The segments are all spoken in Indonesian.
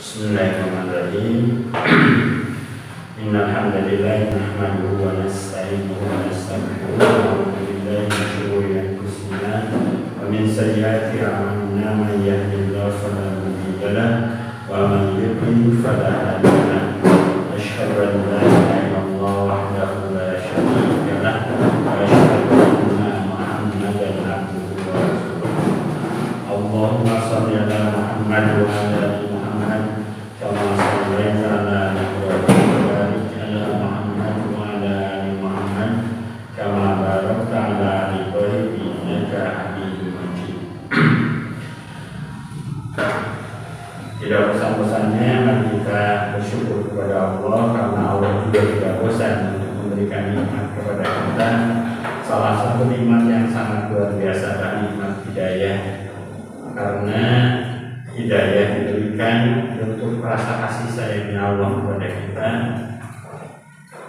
Bismillahirrahmanirrahim. Innal hamdalillah nahmaduhu wa nasta'inuhu wa nastaghfiruh wa na'udzu billahi min shururi anfusina wa min sayyiati a'malina man yahdihillahu fala mudilla lahu wa man yudlil fala hadiya lahu. Asyhadu an la ilaha illallah wahdahu la syarika lahu wa asyhadu anna Muhammadan abduhu wa rasuluh. Allahumma shalli ala Muhammad wa ala ali Muhammad kama shallaita ala Ibrahim wa barik ala Muhammad wa ala ali Muhammad kama barakta ala ali Ibrahim innaka Hamidum Majid. Tidak bosan-bosannya mari kita bersyukur kepada Allah karena Allah juga tidak bosan untuk memberikan nikmat kepada kita. Salah satu nikmat yang sangat luar biasa adalah nikmat hidayah. Karena hidayah diberikan untuk rasa kasih sayangnya Allah kepada kita.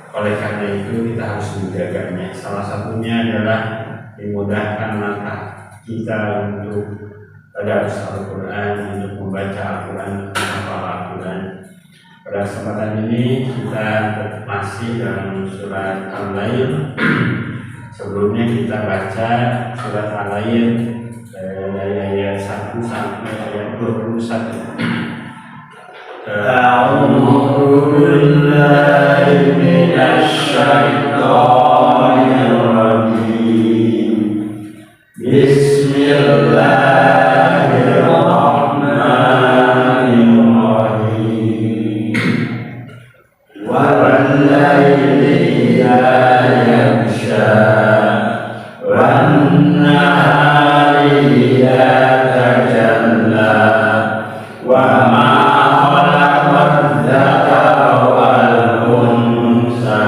Oleh karena itu kita harus menjaganya. Salah satunya adalah dimudahkan langkah kita untuk tadarus Al-Quran, untuk membaca Al-Quran, untuk menghafal Al-Quran. Pada kesempatan ini kita masih dalam surat Al-Lail. Sebelumnya kita baca surat Al-Lail dari ayat 1 sampai ayat 21. A'udzu billahi minasy syaithanir rajim. Bismillahirrahmanirrahim. Wal laili idza yaghsha wan nahari idza tajalla wa ma khalaqadz dzakara wal unsa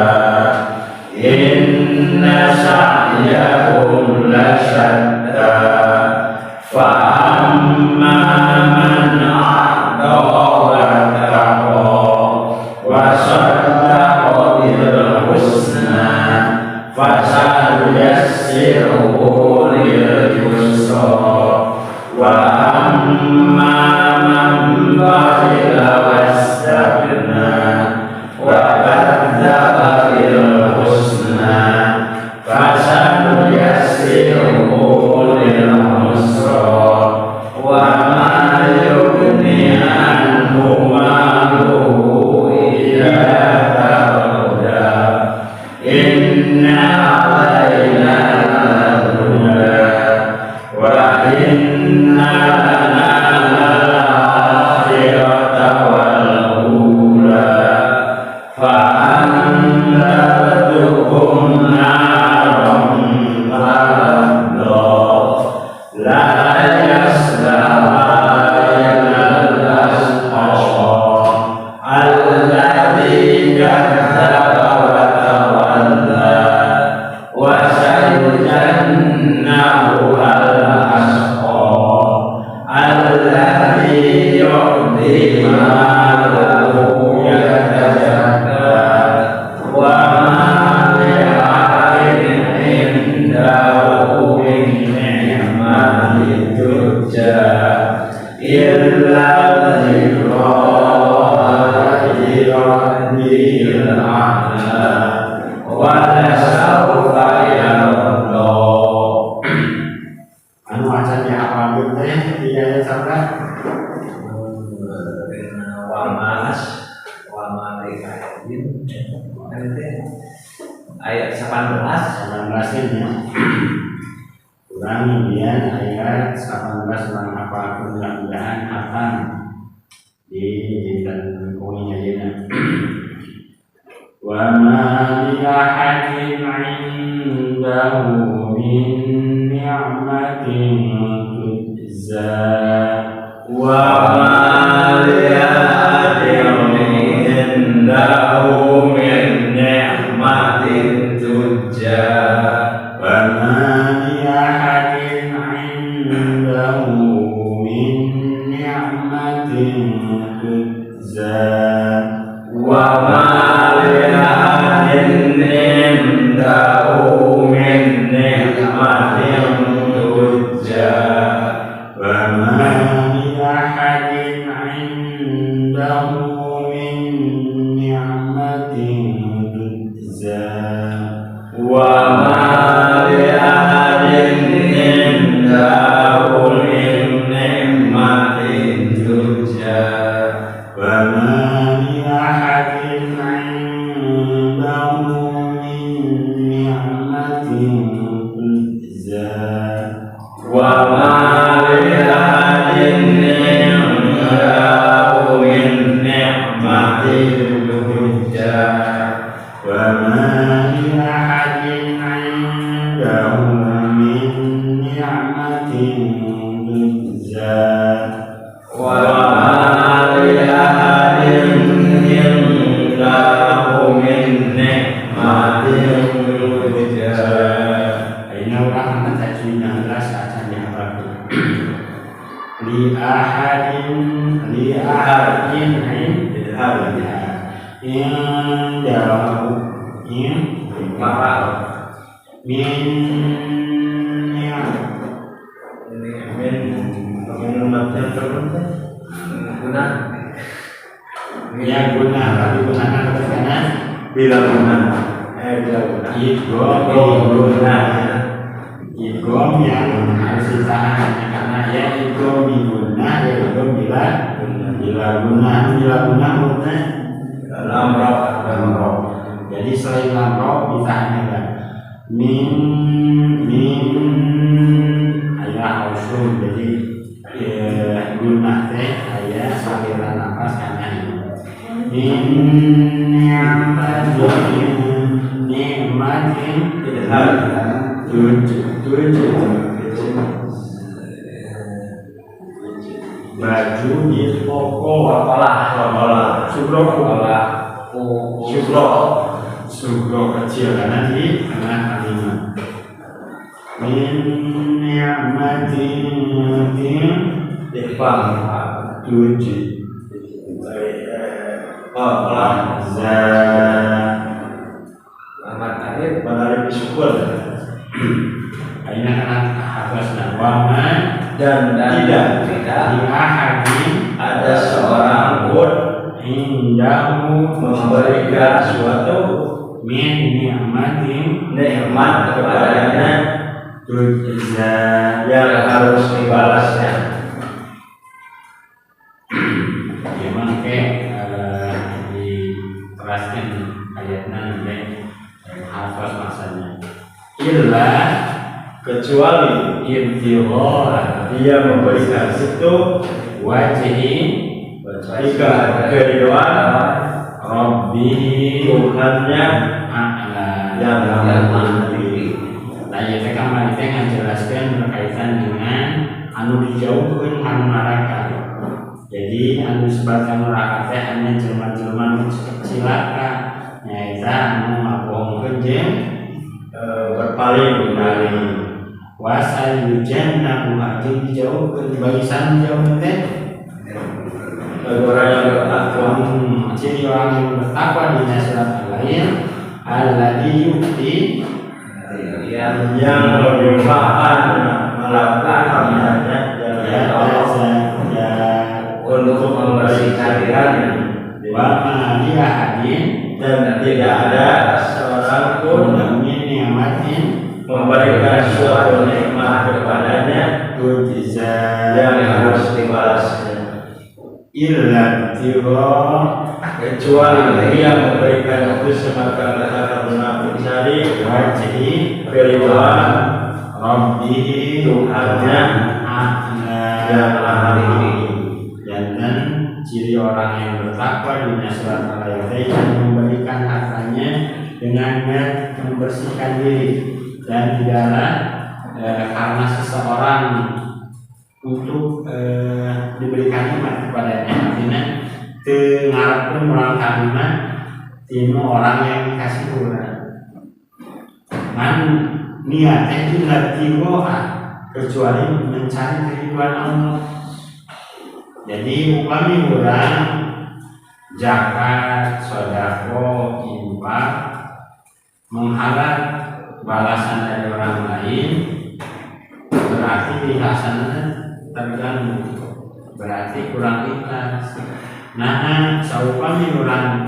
inna sa'yakum lasyatta fa amma man a'ta wattaqa wa saddaqa bil husna fasanuyassiruhu lil yusra wa amma man bakhila wastaghna wa kadzdzaba bil husna fasanuyassiruhu lil usra wa ma yughni anhu maluhu idza taghda inna alaina al-huda wa inna lana al-akhirata wal ula fa anzartukum naran talazza la yaslaha illa al-ashqa alladhi kadzdzaba wa tawalla wa sayujannahu al-ashqa alladhi yu'ti malahu yatazakka wa ma li'ahadin indahu min ni'matin turja illa dzikra lil a'la wa lasawfa yarda. Anu acaranya apa teh hidayah sabda wa malaikatin ayat 18 ini kurang kemudian ayat 18 tentang apa mudah-mudahan hafal di dan kulinya ya. Wa ma li ahadin 'indahu min ni'matin tujza wa ma li ahadin indahu min ni'matin tujza wa ma li ahadin 'indahu min ni'matin tujza wa ma li ahadin indahu min ni'matin tujza wa ma li ahadin 'indahu indahu min ni'matin tujza wa ma li ahadin indahu min ni'matin tujza wa ma li ahadin indahu min ni'matin tujza wa ma li ahadin indahu min ni'matin tujza wa ma li ahadin indahu min ni'matin tujza wa ma li ahadin indahu min ni'matin tujza. Ini orang akan tajwidnya jelas akan dihafalkan. Li ahadin indahu min ya guna tapi gunakan terus kanan bila guna idgham yang harus ditahan karena ya idgham guna ya idgham bila guna lamro jadi selain lamro ditahan kan min ayah usul jadi guna teh ayah sakiran nafas kanan min ni'matin baju di toko sugro kecil karena di tengah kalimat min ni'matin Aina anak hafaz wama dan tidak di ahadin ada seorang pun indahu memberikan suatu min ni'matin nikmat kepadanya tujza yang harus dibalasnya. Ya mangke diteraskan ayatnya nanti hafaz maksudnya illa Kecuali ibtigha dia memberikan itu wajhi jika keridhaan Rabbi Tuhannya a'la yang tinggi. Nah, ya kemarin kita menjelaskan berkaitan dengan anu dijauhkan anu neraka. Jadi anu sebatang neraka teh hanya jelema-jelema cilaka, nyaita anu ngabohongkeun jeung berpaling wasal jannah jeung dijauhkeun bagi san jauh teh orang yang bertakwa. Ciri orang yang bertakwa di surat al-lain alladzi yu'ti yang lebih paham melakukan amalnya untuk membersihkan dirinya wa ma li ahadin dan tidak ada seorang pun min ni'matin memberikan suatu nikmat kepadanya tujza yang harus dibalasnya illa tiro kecuali dia memberikan itu semata-mata karena mencari wajhi keridhaan Rabbihi Tuhannya yang tinggi. Dan ciri orang yang bertakwa di surat al-ayat yang memberikan hartanya dengan niat membersihkan diri dan tidaklah karena seseorang untuk diberikan nikmat kepadanya, artinya ngarepkeun orang kalimat tinu orang yang dikasih Quran. Man niatnya juga tiroa kecuali mencari keridhaan Allah. Jadi upami orang zakat, sedekah, infak mengharap balasan dari orang lain, berarti di hasanah terganggu, berarti kurang ikhlas. Nah, saupami orang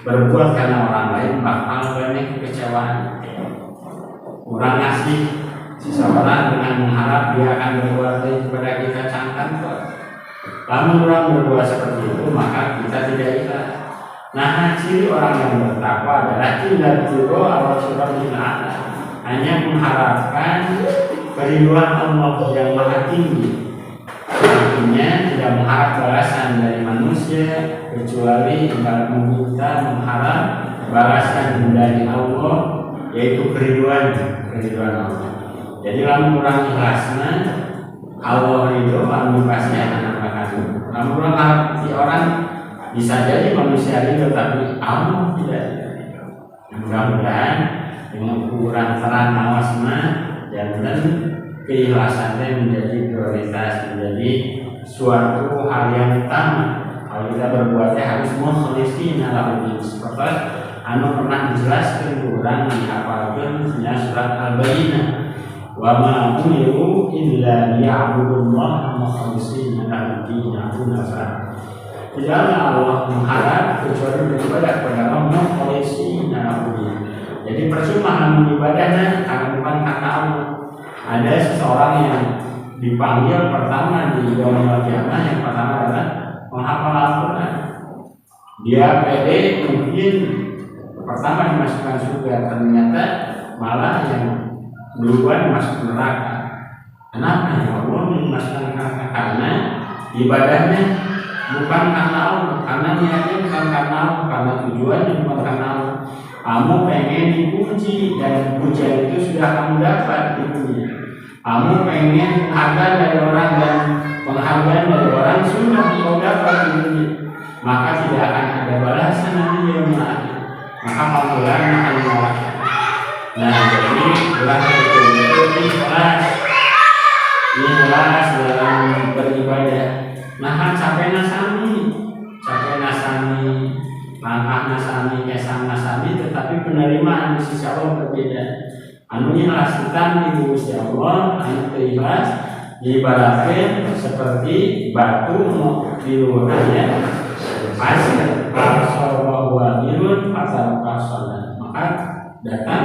berbuat karena orang lain bakal banyak kekecewaan. Orang ngasih seseorang dengan mengharap dia akan berbuat baik kepada kita cangkan kok. Lamun orang berbuat seperti itu maka kita tidak ikhlas. Nah, ciri orang yang bertakwa adalah tidak tiru Allah subhanahu wa ta'ala, hanya mengharapkan keriduan Allah yang maha tinggi. Artinya tidak mengharap balasan dari manusia kecuali meminta mengharap balasan dari Allah, yaitu keriduan Allah. Jadi lamun orang ikhlasna Allah ridho, lamun pasti akan akan. Lamun orang hati orang bisa jadi manusia ridho tapi Allah tidak ridho. Mudah-mudahan dengan ukuran terang awasna dan keikhlasannya menjadi prioritas, menjadi suatu hal yang utama. Kalau kita berbuatnya harus mukhlisina lahu seperti anu pernah dijelaskan kurang dihafalkan nya surat Al-Bayyinah, wa ma umiru illa liya'budullaha mukhlishina lahu din hunafa. Tidaklah Allah mengharap kecuali beribadah kepada Allah mukhlishina lahu din. Jadi percuma amal ibadahnya karena bukan karena Allah. Ada seseorang yang dipanggil pertama di yaumul qiyamah, yang pertama adalah menghafal Al-Quran. Dia pede mungkin pertama dimasukkan surga, ternyata malah yang duluan masuk neraka. Kenapa? Allah dimasukkan neraka karena ibadahnya bukan karena Allah, karena niatnya bukan karena Allah, karena tujuannya bukan karena Allah. Kamu pengen dipuji dan pujian itu sudah kamu dapat di dunia. Kamu pengen penghargaan dari orang dan penghargaan dari orang sudah kau dapat di dunia. Maka tidak akan ada balasan nanti di dunia. Maka panggilan akan menolaknya. Nah, jadi belajar itu ikhlas dalam beribadah. Nah, capek nasami, langkah nasami, kesang nasami, tetapi penerimaan di sisi Allah berbeda. Anu ikhlaskan di Gusti Allah, anu ikhlas diibaratkan seperti batu di luarnya pasir, kalau wahirun pasal pasalan, maka datang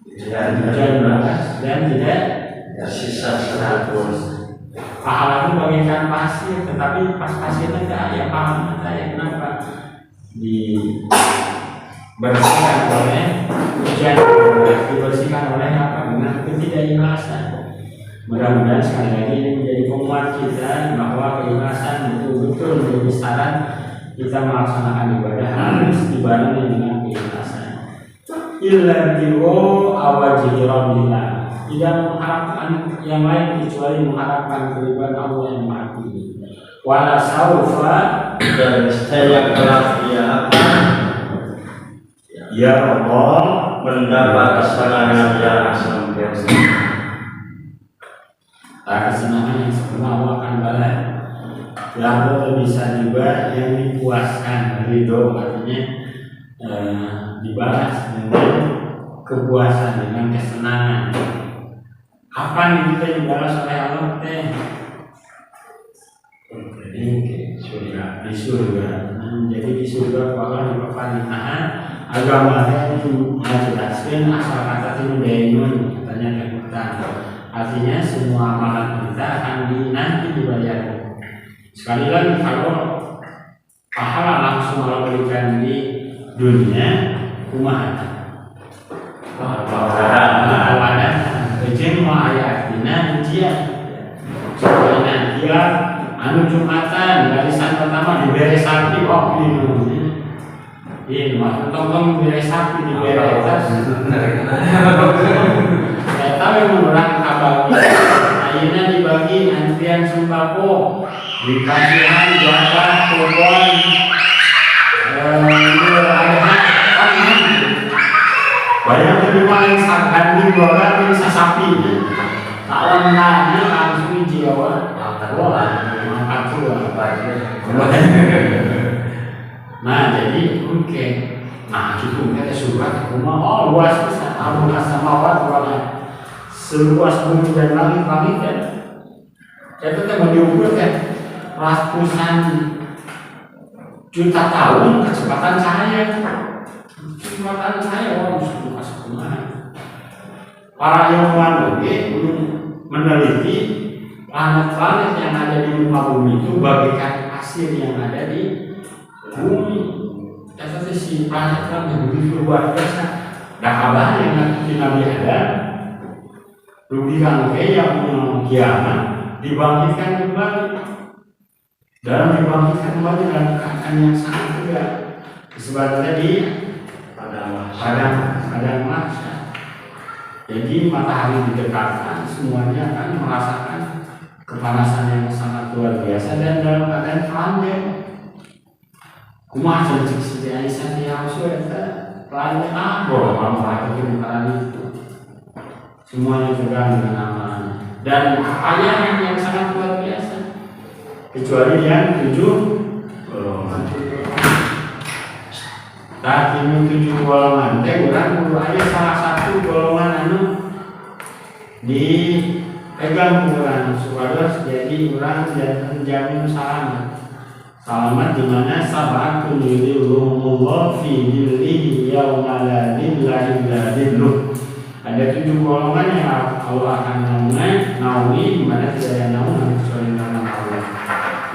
hujan deras dan tidak tersisa 100. pahala itu bagaikan pasir, tetapi pas pasirnya tidak ada pahala, kenapa? Dibersihkan oleh hujan, dibersihkan oleh apa? Dengan ketidakikhlasan. Mudah-mudahan sekali lagi ini menjadi penguat kita bahwa keikhlasan betul-betul menjadi syarat kita melaksanakan ibadah, harus dibarengi dengan keikhlasan. Illa bi'u awajhi rabbillah, tidak mengharapkan yang lain kecuali mengharapkan keridhaan Allah yang Maha Tinggi. Wala saufa, Dan saya kelak ya Allah mendapat kesenangan yang sempurna. Kesenangan yang sempurna Allah akan balas. Lalu bisa juga yang dipuaskan, ridho artinya dibalas dengan kepuasan, dengan kesenangan. Apa nih kita dibalas oleh Allah teh? Surga, di surga. Jadi di surga Allah diperpanjang agama yang menjelaskan asal kata tindainun, katanya kita. Artinya semua amalan kita akan nanti dibayar. Sekali lagi, kalau pahala langsung Allah berikan di dunia, kumaha awalan rejim wa ayatina ujian. Soalnya dia anu Jumatan barisan pertama diberi sapi kok ini maksud tong diberi sapi diberi tas. Saya tahu yang orang kabagi ayeuna dibagi antrian sembako di kasihan jatah pohon banyak terima yang sargandi dua yang sasapi kalau menanya langsung Jawa angkat tua. Nah jadi oke. Nah itu kita surat rumah luas bisa amun samawat wala seluas bumi dan langit kan. Itu teh mau diukur kan ratusan juta tahun kecepatan cahaya. Kecepatan cahaya orang bisa kasih kemana? Para ilmuwan belum meneliti planet-planet yang ada di muka bumi itu bagaikan pasir yang ada di bumi. Ternyata si planet-planet begitu luar biasa. Dah kabar yang nanti Nabi Adam rugikan yang kiamat dibangkitkan kembali. Dalam dibangkitkan kembali dalam keadaan yang sangat tegak. Disebut tadi pada masa. Jadi matahari didekatkan, semuanya akan merasakan kepanasan yang sangat luar biasa dan dalam keadaan pandai. Kumaha cek si Aisyah dia harus eta pandai orang lagi bukan itu. Semuanya juga dengan aman dan ayat yang sangat luar biasa. Kecuali yang 7 golongan. Tadi 7 golongan teh urang aya salah satu golongan anu dipegang urang supados jadi urang jamin selamat di mana sabatun yudhilluhumullah fi dhillihi yauma la dhilla illa dhilluh. Ada 7 golongan yang Allah akan naungi di mana tidak ada naungan kecuali naungan Allah.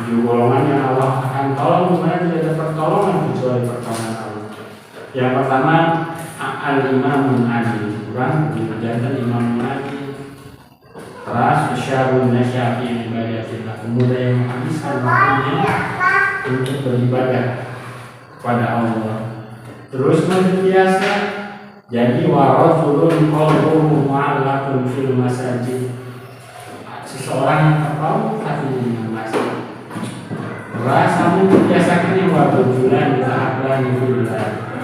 7 golongan yang Allah akan tolong di mana tidak ada pertolongan kecuali pertolongan Allah. Yang pertama al-imamun adil, kurang dikerjakan imam adil. Terus syarun nasyafi ibadatillah, pemuda yang menghabiskan waktunya untuk beribadah kepada Allah. Terus biasa jadi warajulun qalbuhu mu'allaqun fil masajid, seseorang yang terpaut hatinya dengan masjid. Rasamu biasakan yang warajulun ta'abrani fillah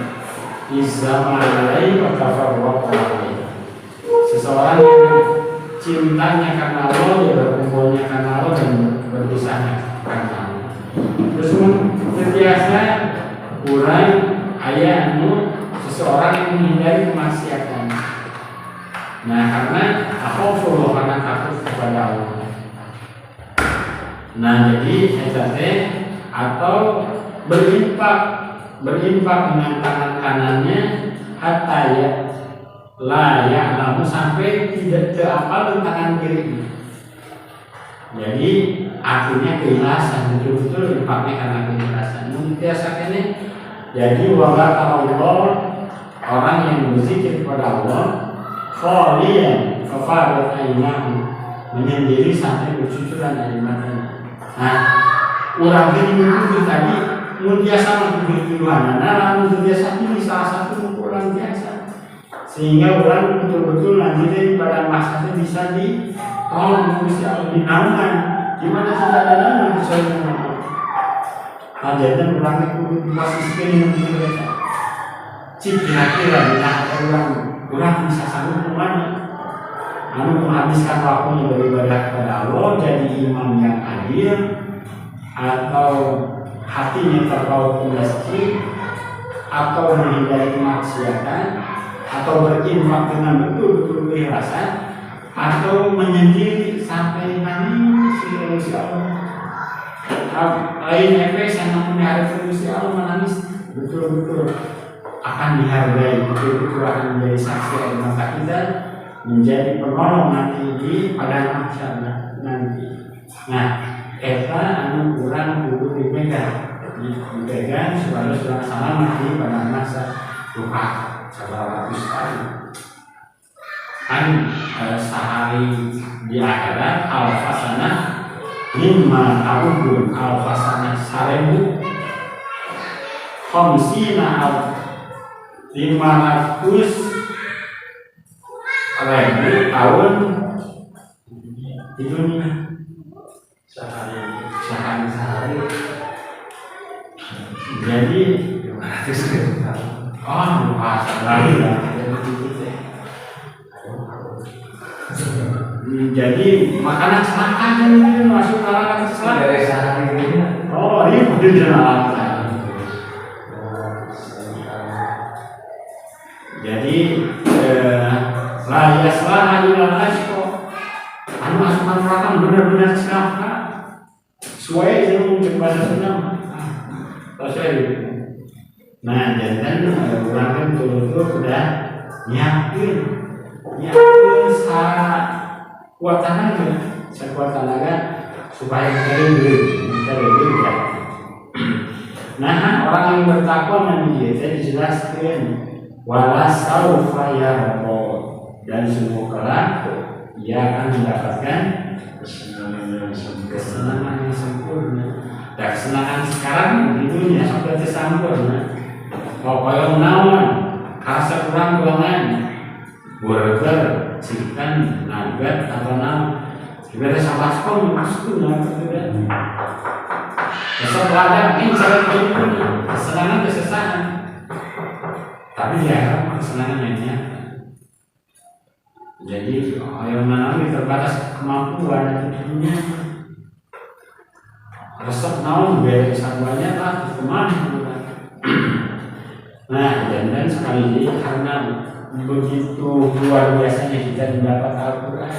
Izzama alaihi wa tafarraqa alaihi. Seseorang yang cintanya karena Allah, dia berkumpulnya karena Allah dan berpisahnya karena Allah. Terus biasa kurang ayatmu seseorang yang menghindari kemaksiatan. Nah, karena aku karena takut kepada Allah. Nah, jadi etate atau berimpak dengan tangan kanannya hatta ya layak lalu sampai tidak terapal tangan kirinya. Jadi artinya keikhlasan, betul-betul impaknya karena keikhlasan. Biasanya ini jadi wala Allah, orang yang berzikir kepada Allah khalian fafadat aynahu, menyendiri sampai bercucuran air matanya. Nah, orang ini itu tadi biasa tujuan, lalu biasa pilih salah satu orang biasa, sehingga orang betul-betul nanti pada masanya bisa bisa lebih aman. Gimana sudah ada nama misalnya ajaran orang itu posisikan yang berbeda. Kira-kira orang bisa sanggup kemana? Menghabiskan waktunya beribadah kepada Allah, jadi imam yang adil, atau hatinya terpaut ke masjid, atau menghindari kemaksiatan, atau berinfak dengan betul-betul keikhlasan, atau menyendiri sampai nangis si Allah. Lain efek yang memelihara si Allah menangis betul-betul akan dihargai, betul-betul akan menjadi saksi air mata kita, menjadi penolong nanti di padang mahsyar nanti. Nah, eta anu kurang kudu dipegang supaya sudah selamat di pada masa duka 100 tahun. Kan sehari di akhirat al-fasanah lima tahun al-fasanah 1000 khamsina al 500.000 tahun di dunia. Sehari. Jadi lagi lah. Jadi makanan celaka kan ini masuk kalangan celaka dari sehari ini. Oh, ini udah jalan. Jadi la yaslaha illa al-ashqa. Anu asupan neraka benar-benar celaka. Sesuai dengan bahasa Sunda. Bahasa Nah, jantan orang kan betul-betul udah nyiapin sekuat tenaga supaya kita lebih ya. Nah, orang yang bertakwa nanti saya dijelaskan wala saufa yarda, dan semua kelak ia akan mendapatkan kesenangan yang sempurna. Dan kesenangan sekarang di dunia sudah tersempurna. Pokoknya menawan, rasa kurang-kurangan, burger, chicken, nugget, atau sebenarnya sama sekali masuknya berbeda. Besok ada ini cara berikutnya, kesenangan kesesahan. Tapi ya kesenangan yang nyata. Jadi yang mana terbatas kemampuan di dunia. Resep naon biar sabuannya lah kemana? Nah, dan sekali ini karena begitu luar biasanya kita mendapat Al-Quran,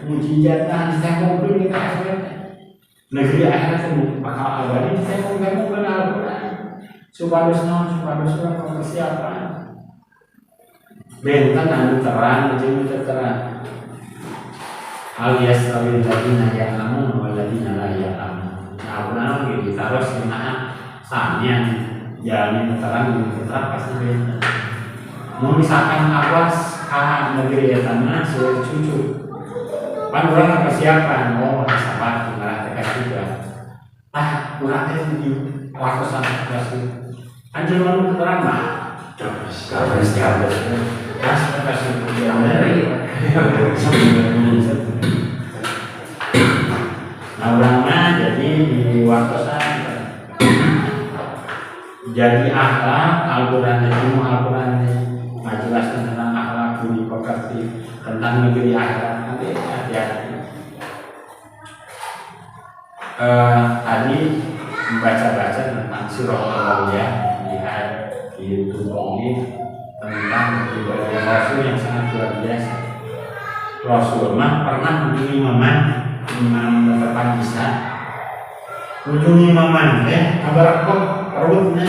mujizatnya kita mobil kita akhirat, negeri akhirat itu bakal abadi kita mobil Al-Quran, supados persiapan, bentang anu terang, jadi terang, alias kawin ladina ya'lamun waladina la ya'lamun. Nah, gitu taruh sebenarnya samian jalan terang pasti beda. Mau misalkan awas negeri ya tanah sudah cucu, kan orang persiapan sahabat mengarah TK juga. Kurangnya di waktu sana kasih. Anjir mau terang mah. Kalau siapa kasih yang dari. Nah orangnya jadi di waktu sana. Jadi akhlak Al-Quran itu menjelaskan tentang akhlak budi pekerti, tentang negeri akhirat. Nanti hati-hati. Tadi membaca-baca tentang surah Al-Awliyah, lihat di YouTube ini tentang kepribadian Rasul yang sangat luar biasa. Rasul pernah mengunjungi imam depan Isa. Kunjungi imaman, kabar kok perutnya,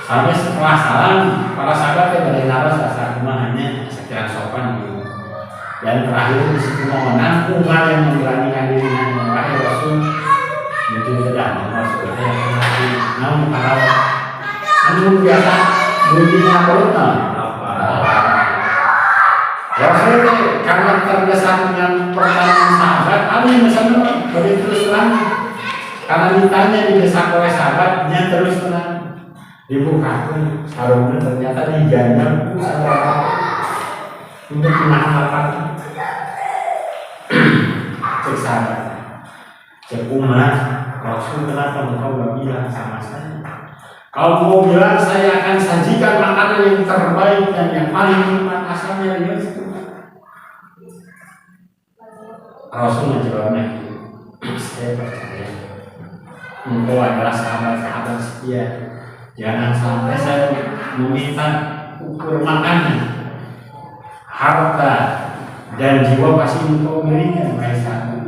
sampai setelah salam para sahabat yang dari naras asal hanya sekian sopan gitu. Dan terakhir di situ mengenang Umar yang memberanikan diri dengan wahai Rasul, mungkin sedang Rasul namun kalau anu biasa bunyinya perutnya Rasul karena terdesak dengan pertanyaan sahabat, yang misalnya beri terus terang karena ditanya didesak oleh sahabatnya terus terang dibukakan sarungnya ternyata diganjal untuk menahan lapar. Cek sahabat, cek Umar, Rasul kenapa engkau gak bilang sama saya? Kalau mau bilang saya akan sajikan makanan yang terbaik dan yang paling nikmat asalnya dari situ. Rasul menjawabnya, saya percaya engkau adalah sahabat-sahabat setia. Jangan sampai saya meminta ukur makanan, harta, dan jiwa pasti engkau berikan wahai sahabat.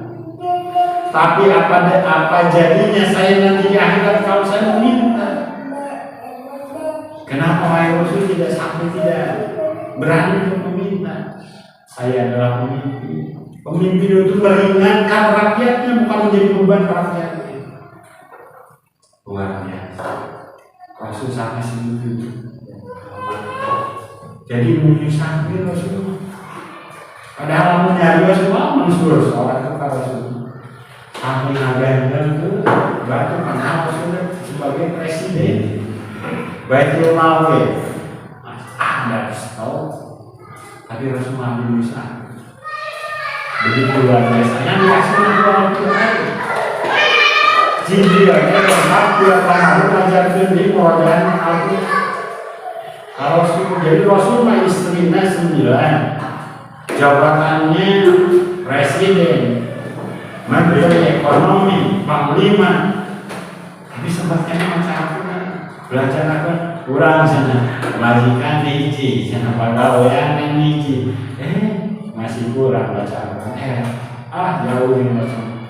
Tapi apa jadinya saya nanti di akhirat kalau saya meminta? Kenapa wahai Rasul tidak berani untuk meminta? Saya adalah pemimpin. Pemimpin itu meringankan rakyatnya, bukan menjadi beban rakyatnya. Luar biasa. Rasul sampai segitu. Jadi menyusahkan Rasul. Padahal mencari Rasul mansur seorang kepada Rasul. Sampai naga itu batu karena Rasul sebagai presiden. Baitul Mawid. Anda tahu. Tapi Rasul malah menyusahkan. Begitu luar biasa. Yang dikasih Al-Quran Jibril berhak dia paham mengajarkan di keluargaan Al-Quran. Jadi Rasul istrinya 9, jabatannya presiden, menteri ekonomi, panglima. Tapi sempatnya macam belajar apa? Kurang sana majikan hiji, sana pegawaian hiji. Masih kurang baca jauh ini macam.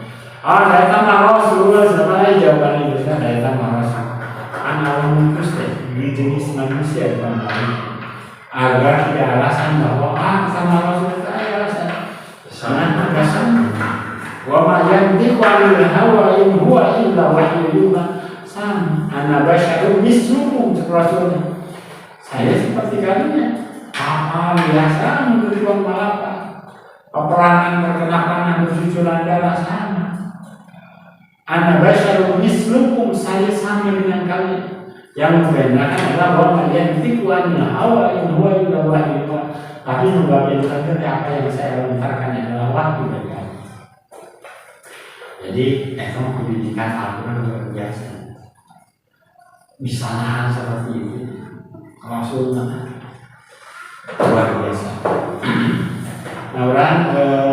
Datanglah Rasul sebenarnya jawaban itu datang hawa in huwa illa wahyu yuha. Sama, ana basyarun mislukum, Rasulnya. Saya seperti kalian. Amal biasa menurut malapa. Peperangan terkena panah bercucuran darah sama. Ana basyarun mislukum, saya sama dengan kalian. Yang membedakan adalah bahwa kalian tikuannya hawa in huwa illa wahyu yuha. Tapi membagikan apa yang saya lontarkan adalah wahyu dari Allah. Jadi, pendidikan Al-Quran luar biasa. Misalnya seperti itu, Rasulullah luar biasa. Nah, orang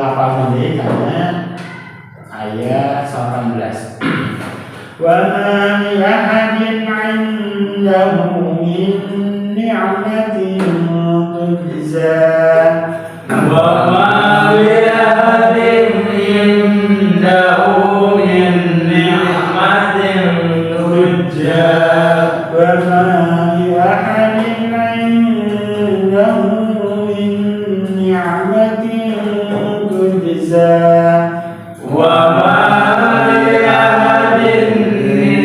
apa pendidikannya ayat 18. Wa ma li ahadin 'indahu min ni'matin tujza. Wa ma li ahadin 'indahu min ni'matin tujza. Wa ma li ahadin 'indahu min ni'matin tujza. Wa ma li ahadin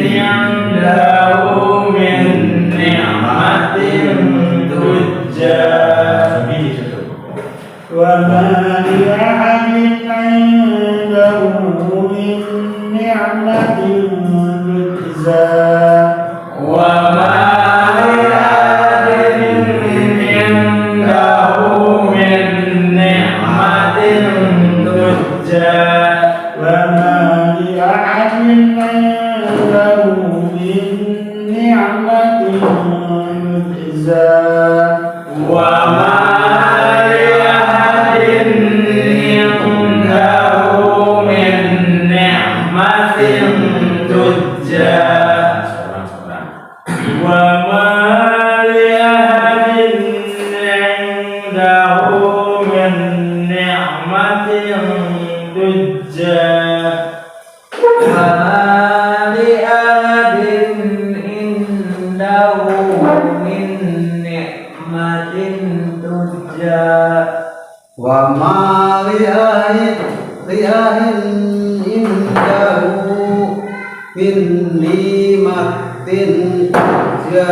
'indahu min ni'matin tujza. Wa ma li ahadin 'indahu min ni'matin tujza. Wa ma li ahadin 'indahu min ni'matin tujza. Wa ma li ahadin 'indahu min ni'matin tujza. Wa ma li ahadin 'indahu min ni'matin tujza. Wa ma li ahadin 'indahu min ni'matin tujza. Wa ma li ahadin 'indahu min ni'matin tujza. Wa ma li ahadin indahu min ni'matin tujza.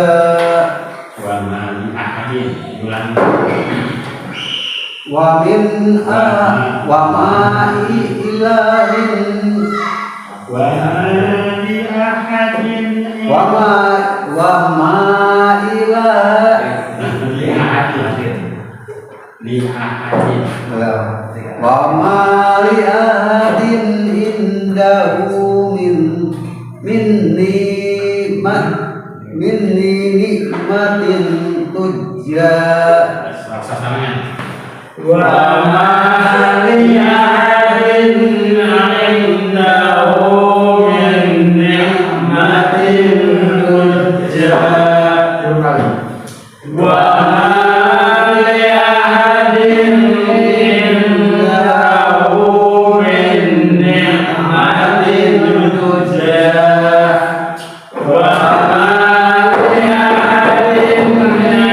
Wa ma li ahadin, ulang. Wa ma ilahin Wa ma li ahadin wa ma ilahin li ahadin wa ma li ahadin indahu min ni'matin tujza. Wa ma li ahadin 'indahu min ni'matin tujza. Wa ma li ahadin 'indahu min ni'matin tujza. Wa ma li ahadin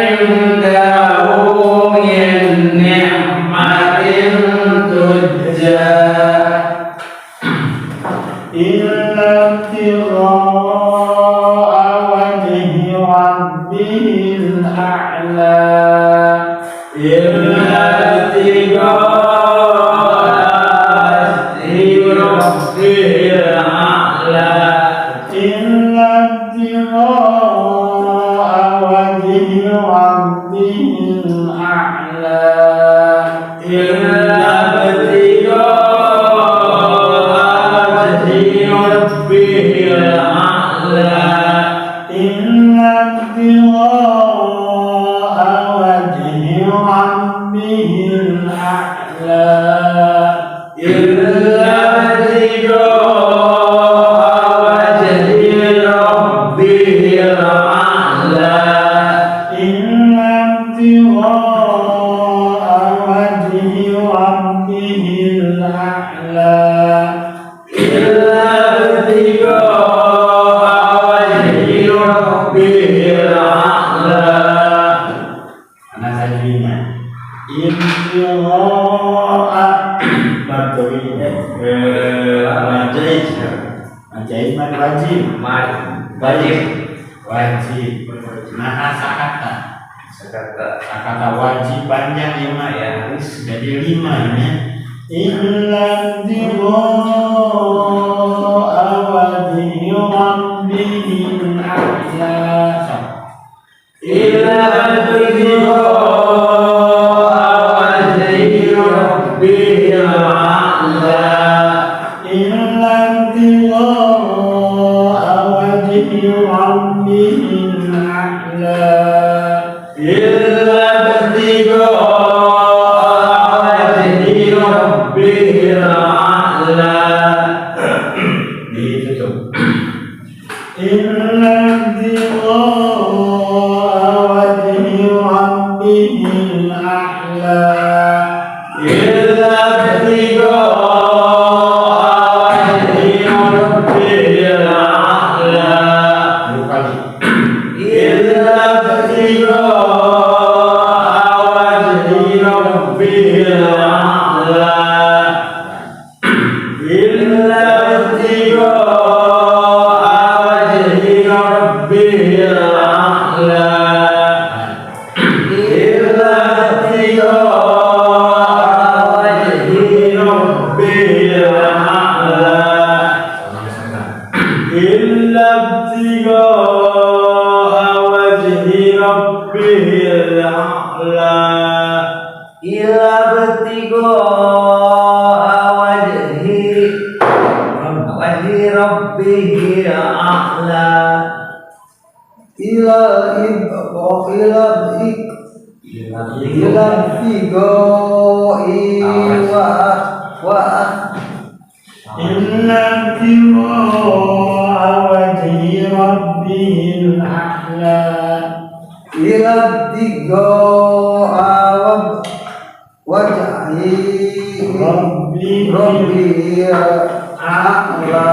'indahu min ni'matin tujza. illa ibtigha'a wajhi rabbihil a'la. Illa ibtigha'a wajhi rabbihil a'la. Illa ibtigha'a wajhi rabbihil a'la. Illa ibtigha'a wajhi rabbihil a'la. Illa ibtigha'a wajhi rabbihil a'la. Illa ibtigha'a wajhi rabbihil a'la. Illa ibtigha'a wajhi rabbihil a'la. Illa ibtigha'a Ajaib mah wajib. Wajib. Wajib. Nah sakata. Sakata wajib panjang ya mah ya. Jadi 5 ya. Illa dzikra awadi rabbihil a'la. Illa dzikra awadi rabbihil a'la. Illa dzikra awadi rabbihil a'la. Illa dzikra ditutup. Inna dzikra wajhi rabbihil a'la. Illa dzikra wajhi rabbihil a'la.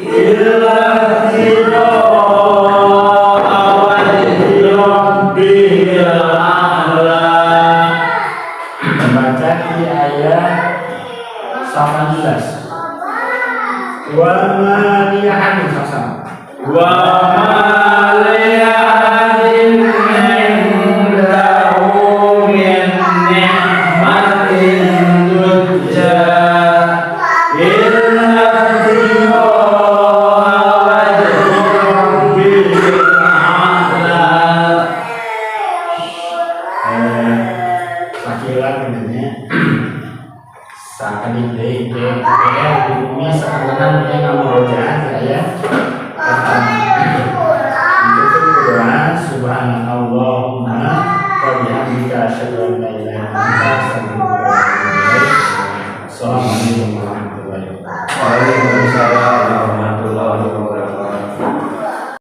Illa dzikra wajhi rabbihil a'la. Membaca di ayat 18. Wa ma li ahadin wa ma li ahadin indahu min ni'matin tujza illa ibtigha wajhi rabbil a'la. Sakilah benarnya sakali deh di bumi sekarang dia nggak mau jalan.